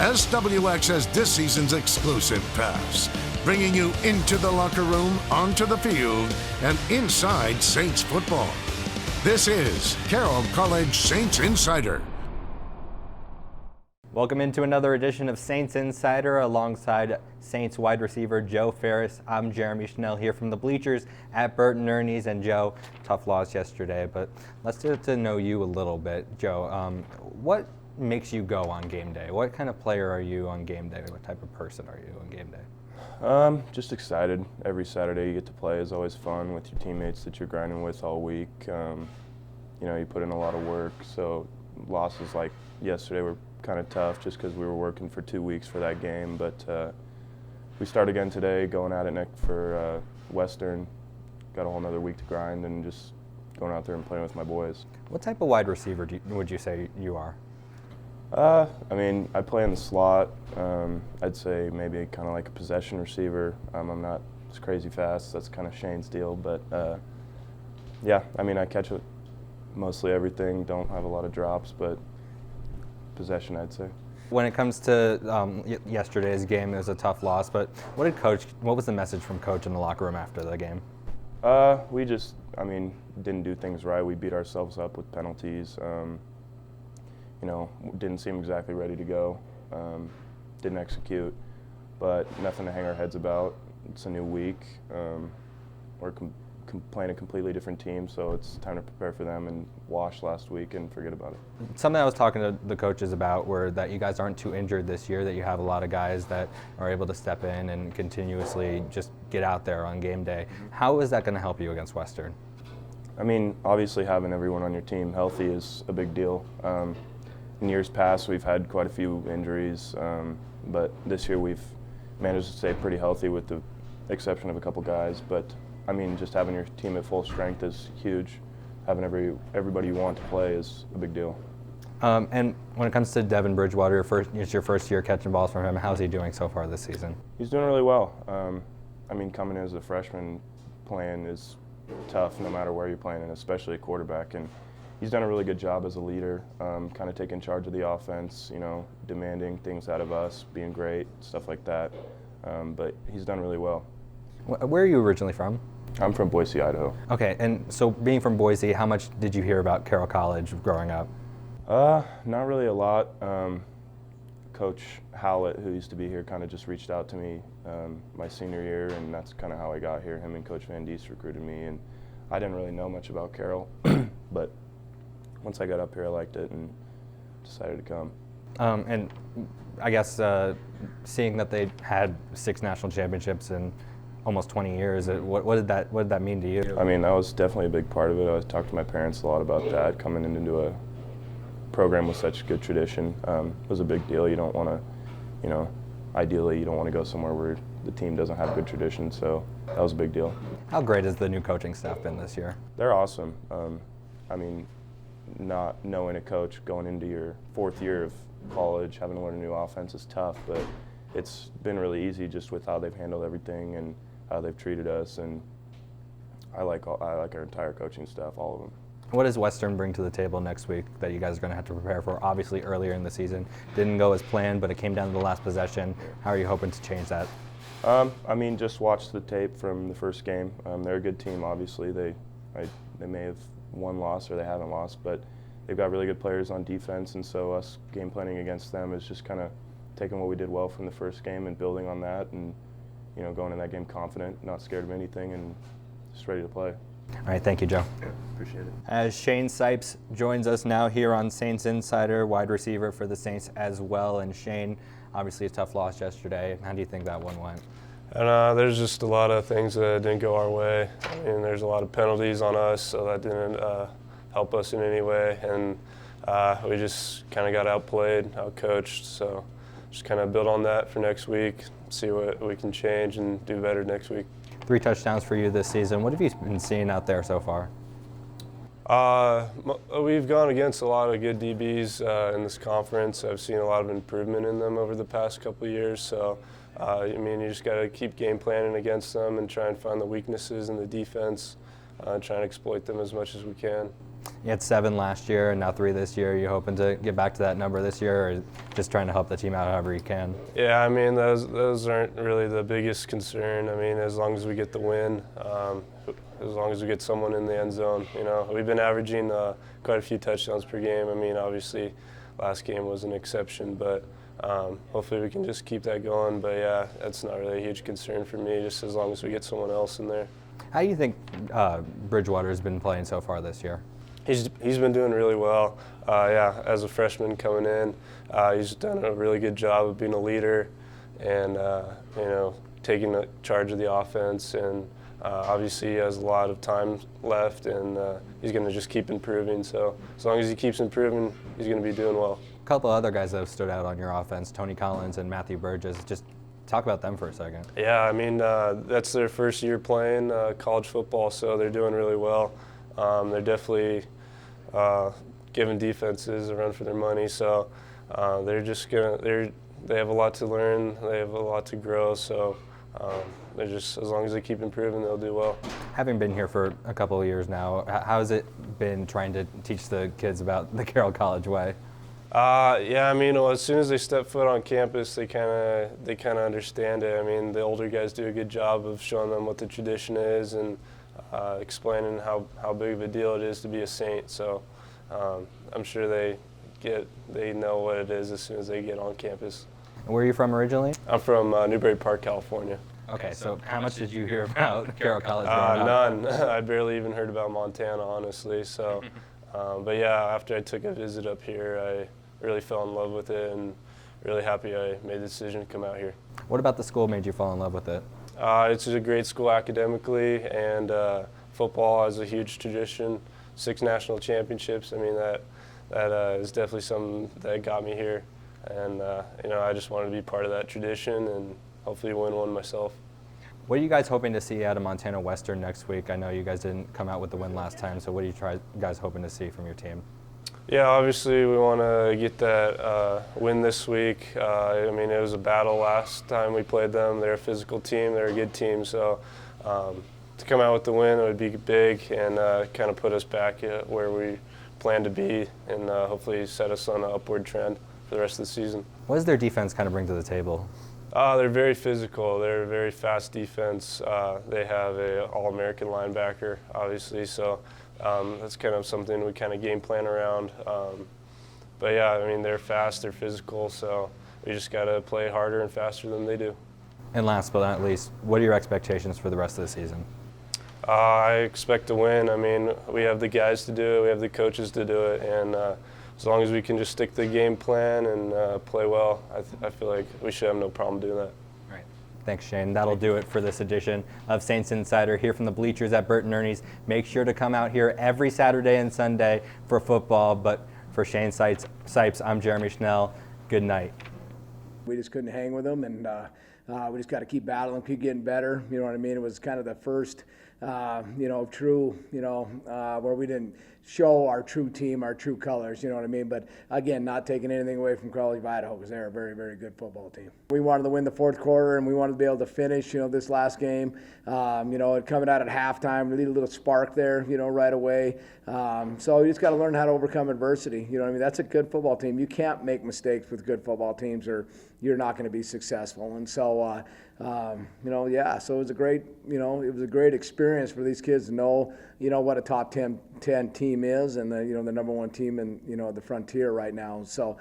SWX has this season's exclusive pass, bringing you into the locker room, onto the field, and inside Saints football. This is Carroll College Saints Insider. Welcome into another edition of Saints Insider alongside Saints wide receiver Joe Farris. I'm Jeremy Schnell here from the bleachers at Burton Ernie's. And Joe, tough loss yesterday, but let's get to know you a little bit. Joe, what makes you go on game day? What kind of player are you on game day? What type of person are you on game day? Just excited. Every Saturday you get to play is always fun with your teammates that you're grinding with all week. You put in a lot of work, so losses like yesterday were kind of tough just because we were working for 2 weeks for that game. But we start again today, going at it next for Western. Got a whole nother week to grind and just going out there and playing with my boys. What type of wide receiver would you say you are? I play in the slot. I'd say maybe kind of like a possession receiver. I'm not as crazy fast. That's kind of Shane's deal. But I catch it mostly everything. Don't have a lot of drops, but possession, I'd say. When it comes to yesterday's game, it was a tough loss. But what was the message from Coach in the locker room after the game? We just, didn't do things right. We beat ourselves up with penalties. Didn't seem exactly ready to go, didn't execute, but nothing to hang our heads about. It's a new week. We're playing a completely different team, so it's time to prepare for them and wash last week and forget about it. Something I was talking to the coaches about were that you guys aren't too injured this year, that you have a lot of guys that are able to step in and continuously just get out there on game day. How is that going to help you against Western? Obviously having everyone on your team healthy is a big deal. In years past, we've had quite a few injuries, but this year we've managed to stay pretty healthy with the exception of a couple guys. But just having your team at full strength is huge. Having everybody you want to play is a big deal. And when it comes to Devin Bridgewater, it's your first year catching balls from him. How's he doing so far this season? He's doing really well. Coming in as a freshman playing is tough no matter where you're playing, and especially a quarterback. And he's done a really good job as a leader, kind of taking charge of the offense, demanding things out of us, being great, stuff like that. But he's done really well. Where are you originally from? I'm from Boise, Idaho. Okay, and so being from Boise, how much did you hear about Carroll College growing up? Not really a lot. Coach Howlett, who used to be here, kind of just reached out to me my senior year, and that's kind of how I got here. Him and Coach Van Diest recruited me, and I didn't really know much about Carroll, but once I got up here, I liked it and decided to come. And I guess seeing that they had 6 national championships in almost 20 years, what did that mean to you? That was definitely a big part of it. I talked to my parents a lot about that. Coming into a program with such good tradition was a big deal. You don't want to, ideally you don't want to go somewhere where the team doesn't have good tradition, so that was a big deal. How great has the new coaching staff been this year? They're awesome. Not knowing a coach going into your 4th year of college, having to learn a new offense is tough, but it's been really easy just with how they've handled everything and how they've treated us, and I like our entire coaching staff, all of them. What does Western bring to the table next week that you guys are going to have to prepare for? Obviously earlier in the season didn't go as planned, but it came down to the last possession. How are you hoping to change that? Just watch the tape from the first game. They're a good team, obviously. They may have won, lost, or they haven't lost, but they've got really good players on defense, and so us game planning against them is just kind of taking what we did well from the first game and building on that, and going in that game confident, not scared of anything, and just ready to play. All right, thank you, Joe. Yeah, appreciate it. As Shane Sipes joins us now here on Saints Insider, wide receiver for the Saints as well. And Shane, obviously a tough loss yesterday. How do you think that one went? And there's just a lot of things that didn't go our way. There's a lot of penalties on us, so that didn't help us in any way. And we just kind of got outplayed, outcoached. So just kind of build on that for next week, see what we can change and do better next week. 3 touchdowns for you this season. What have you been seeing out there so far? We've gone against a lot of good DBs in this conference. I've seen a lot of improvement in them over the past couple of years. So, you just got to keep game planning against them and try and find the weaknesses in the defense, try and exploit them as much as we can. You had 7 last year and now 3 this year. Are you hoping to get back to that number this year, or just trying to help the team out however you can? Yeah, I mean, those aren't really the biggest concern. I mean, as long as we get the win, as long as we get someone in the end zone. You know, we've been averaging quite a few touchdowns per game. I mean, obviously, last game was an exception, but hopefully we can just keep that going. But yeah, that's not really a huge concern for me, just as long as we get someone else in there. How do you think Bridgewater's been playing so far this year? He's been doing really well. Yeah, as a freshman coming in, he's done a really good job of being a leader and you know, taking charge of the offense. And obviously he has a lot of time left, and he's going to just keep improving. So as long as he keeps improving, he's going to be doing well. A couple other guys that have stood out on your offense, Tony Collins and Matthew Burgess. Just talk about them for a second. Yeah, I mean, that's their first year playing college football, so they're doing really well. They're definitely giving defenses a run for their money, so they're just they have a lot to learn, they have a lot to grow, so they're just, as long as they keep improving, they'll do well. Having been here for a couple of years now, how has it been trying to teach the kids about the Carroll College way? Yeah, I mean, well, as soon as they step foot on campus, they kind of understand it. I mean, the older guys do a good job of showing them what the tradition is and explaining how big of a deal it is to be a Saint. So I'm sure they know what it is as soon as they get on campus. And where are you from originally? I'm from Newbury Park, California. Okay, so how much did you hear about Carroll College growing up? None. I barely even heard about Montana, honestly. So, but yeah, after I took a visit up here, I really fell in love with it, and really happy I made the decision to come out here. What about the school made you fall in love with it? It's a great school academically, and football has a huge tradition. 6 national championships. I mean, that is definitely something that got me here, and you know, I just wanted to be part of that tradition and hopefully win one myself. What are you guys hoping to see out of Montana Western next week? I know you guys didn't come out with the win last time, so what are you guys hoping to see from your team? Yeah, obviously we want to get that win this week. I mean, it was a battle last time we played them. They're a physical team. They're a good team. So to come out with the win, it would be big and kind of put us back at where we plan to be, and hopefully set us on an upward trend for the rest of the season. What does their defense kind of bring to the table? They're very physical. They're a very fast defense. They have an All-American linebacker, obviously, so that's kind of something we kind of game plan around. But yeah, I mean, they're fast, they're physical, so we just got to play harder and faster than they do. And last but not least, what are your expectations for the rest of the season? I expect to win. I mean, we have the guys to do it, we have the coaches to do it, and as long as we can just stick to the game plan and play well, I feel like we should have no problem doing that. Right. Thanks, Shane. That'll do it for this edition of Saints Insider here from the bleachers at Burton Ernie's. Make sure to come out here every Saturday and Sunday for football. But for Shane Sipes, I'm Jeremy Schnell. Good night. We just couldn't hang with them, and we just got to keep battling, keep getting better. You know what I mean? It was kind of the first, true, where we didn't show our true team, our true colors, you know what I mean? But again, not taking anything away from College of Idaho, because they're a very, very good football team. We wanted to win the fourth quarter, and we wanted to be able to finish, this last game. Coming out at halftime, we need a little spark there, right away. So you just got to learn how to overcome adversity. You know what I mean? That's a good football team. You can't make mistakes with good football teams, or you're not going to be successful. And so, so it was a great experience for these kids to know, what a top 10 team is, and the number 1 team in, the frontier right now. So,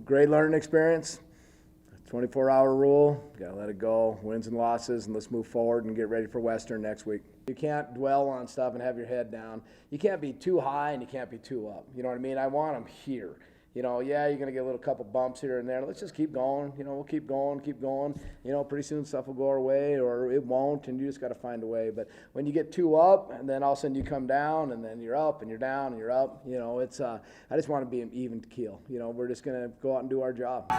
great learning experience. 24-hour rule, got to let it go, wins and losses, and let's move forward and get ready for Western next week. You can't dwell on stuff and have your head down. You can't be too high and you can't be too up. You know what I mean? I want them here. You're going to get a little couple bumps here and there. Let's just keep going. We'll keep going. Pretty soon stuff will go our way, or it won't, and you just got to find a way. But when you get too up, and then all of a sudden you come down, and then you're up, and you're down, and you're up, it's I just want to be an even keel. We're just going to go out and do our job.